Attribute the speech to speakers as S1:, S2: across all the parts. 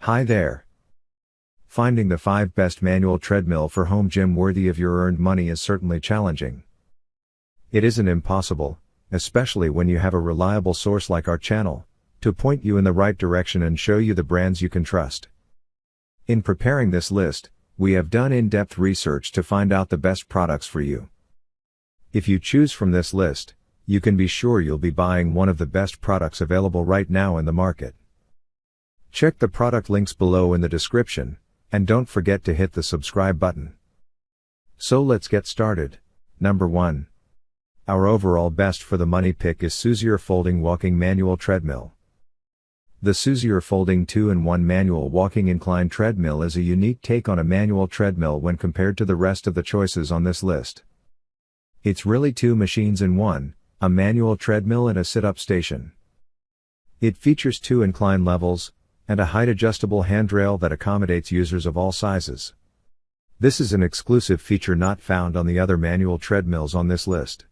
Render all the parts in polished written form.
S1: Hi there. Finding the 5 best manual treadmill for home gym worthy of your earned money is certainly challenging. It isn't impossible, especially when you have a reliable source like our channel, to point you in the right direction and show you the brands you can trust. In preparing this list, we have done in-depth research to find out the best products for you. If you choose from this list, you can be sure you'll be buying one of the best products available right now in the market. Check the product links below in the description, and don't forget to hit the subscribe button. So let's get started. Number 1. Our overall best for the money pick is Soozier Folding Walking Manual Treadmill. The Soozier Folding 2-in-1 Manual Walking Incline Treadmill is a unique take on a manual treadmill when compared to the rest of the choices on this list. It's really 2 machines in one, a manual treadmill and a sit-up station. It features 2 incline levels, and a height-adjustable handrail that accommodates users of all sizes. This is an exclusive feature not found on the other manual treadmills on this list.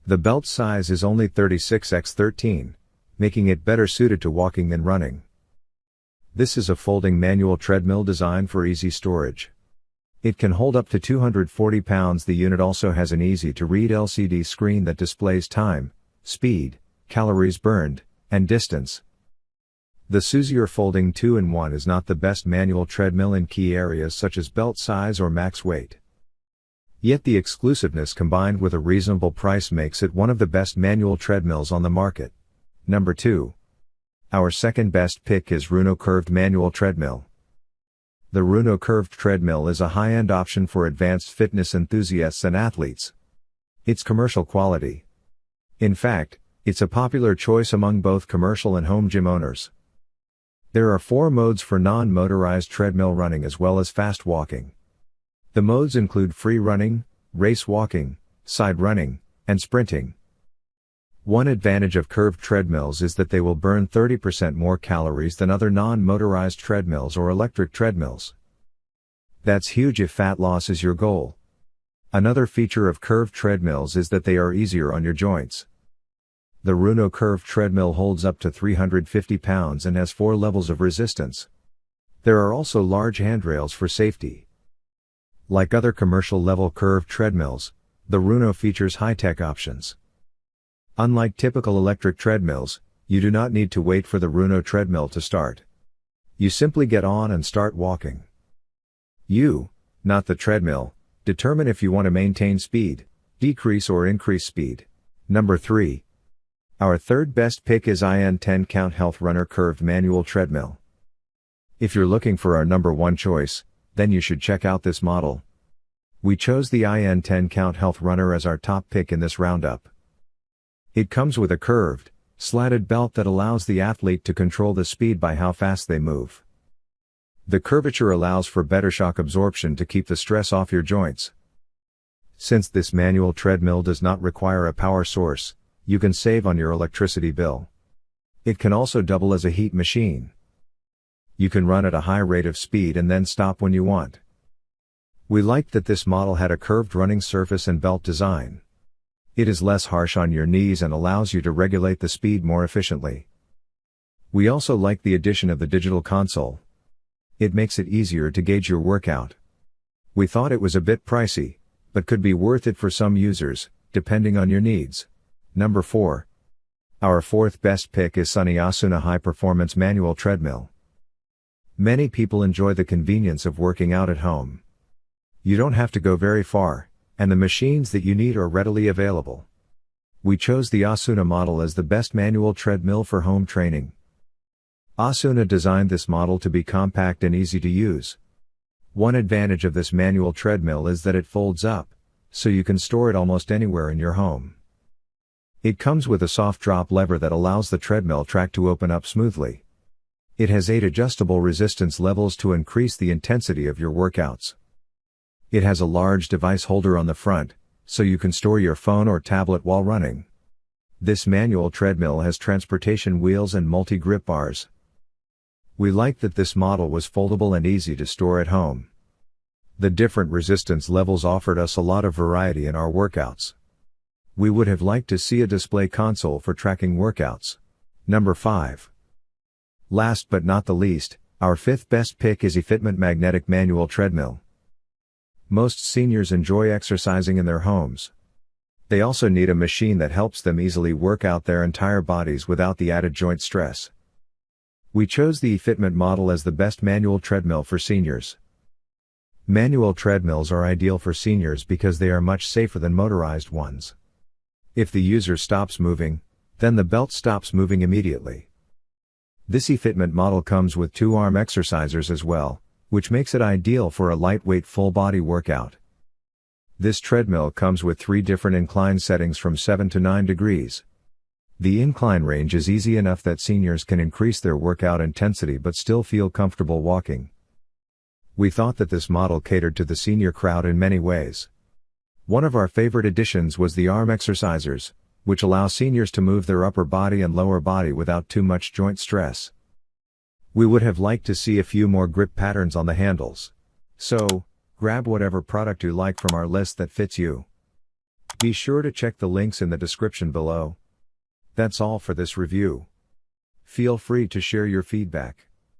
S1: The belt size is only 36x13, making it better suited to walking than running. This is a folding manual treadmill designed for easy storage. It can hold up to 240 pounds. The unit also has an easy-to-read LCD screen that displays time, speed, calories burned, and distance. The Soozier Folding 2-in-1 is not the best manual treadmill in key areas such as belt size or max weight. Yet the exclusiveness combined with a reasonable price makes it one of the best manual treadmills on the market. Number 2. Our second best pick is RUNOW Curved Manual Treadmill. The RUNOW Curved Treadmill is a high-end option for advanced fitness enthusiasts and athletes. It's commercial quality. In fact, it's a popular choice among both commercial and home gym owners. There are 4 modes for non-motorized treadmill running as well as fast walking. The modes include free running, race walking, side running, and sprinting. One advantage of curved treadmills is that they will burn 30% more calories than other non-motorized treadmills or electric treadmills. That's huge if fat loss is your goal. Another feature of curved treadmills is that they are easier on your joints. The RUNOW Curved Treadmill holds up to 350 pounds and has 4 levels of resistance. There are also large handrails for safety. Like other commercial-level curved treadmills, the RUNOW features high-tech options. Unlike typical electric treadmills, you do not need to wait for the RUNOW treadmill to start. You simply get on and start walking. You, not the treadmill, determine if you want to maintain speed, decrease or increase speed. Number 3. Our third best pick is IN10 Count Health Runner Curved Manual Treadmill. If you're looking for our number 1 choice, then you should check out this model. We chose the IN10 Count Health Runner as our top pick in this roundup. It comes with a curved, slatted belt that allows the athlete to control the speed by how fast they move. The curvature allows for better shock absorption to keep the stress off your joints. Since this manual treadmill does not require a power source, you can save on your electricity bill. It can also double as a heat machine. You can run at a high rate of speed and then stop when you want. We liked that this model had a curved running surface and belt design. It is less harsh on your knees and allows you to regulate the speed more efficiently. We also like the addition of the digital console. It makes it easier to gauge your workout. We thought it was a bit pricey, but could be worth it for some users, depending on your needs. Number 4. Our fourth best pick is Sunny Asuna High Performance Manual Treadmill. Many people enjoy the convenience of working out at home. You don't have to go very far, and the machines that you need are readily available. We chose the Asuna model as the best manual treadmill for home training. Asuna designed this model to be compact and easy to use. One advantage of this manual treadmill is that it folds up, so you can store it almost anywhere in your home. It comes with a soft drop lever that allows the treadmill track to open up smoothly. It has 8 adjustable resistance levels to increase the intensity of your workouts. It has a large device holder on the front, so you can store your phone or tablet while running. This manual treadmill has transportation wheels and multi-grip bars. We liked that this model was foldable and easy to store at home. The different resistance levels offered us a lot of variety in our workouts. We would have liked to see a display console for tracking workouts. Number 5. Last but not the least, Our fifth best pick is EFITMENT Magnetic Manual Treadmill. Most seniors enjoy exercising in their homes. They also need a machine that helps them easily work out their entire bodies without the added joint stress. We chose the EFITMENT model as the best manual treadmill for seniors. Manual treadmills are ideal for seniors because they are much safer than motorized ones. If the user stops moving, then the belt stops moving immediately. This EFITMENT model comes with 2 arm exercisers as well, which makes it ideal for a lightweight full-body workout. This treadmill comes with 3 different incline settings from 7 to 9 degrees. The incline range is easy enough that seniors can increase their workout intensity but still feel comfortable walking. We thought that this model catered to the senior crowd in many ways. One of our favorite additions was the arm exercisers, which allow seniors to move their upper body and lower body without too much joint stress. We would have liked to see a few more grip patterns on the handles. So, grab whatever product you like from our list that fits you. Be sure to check the links in the description below. That's all for this review. Feel free to share your feedback.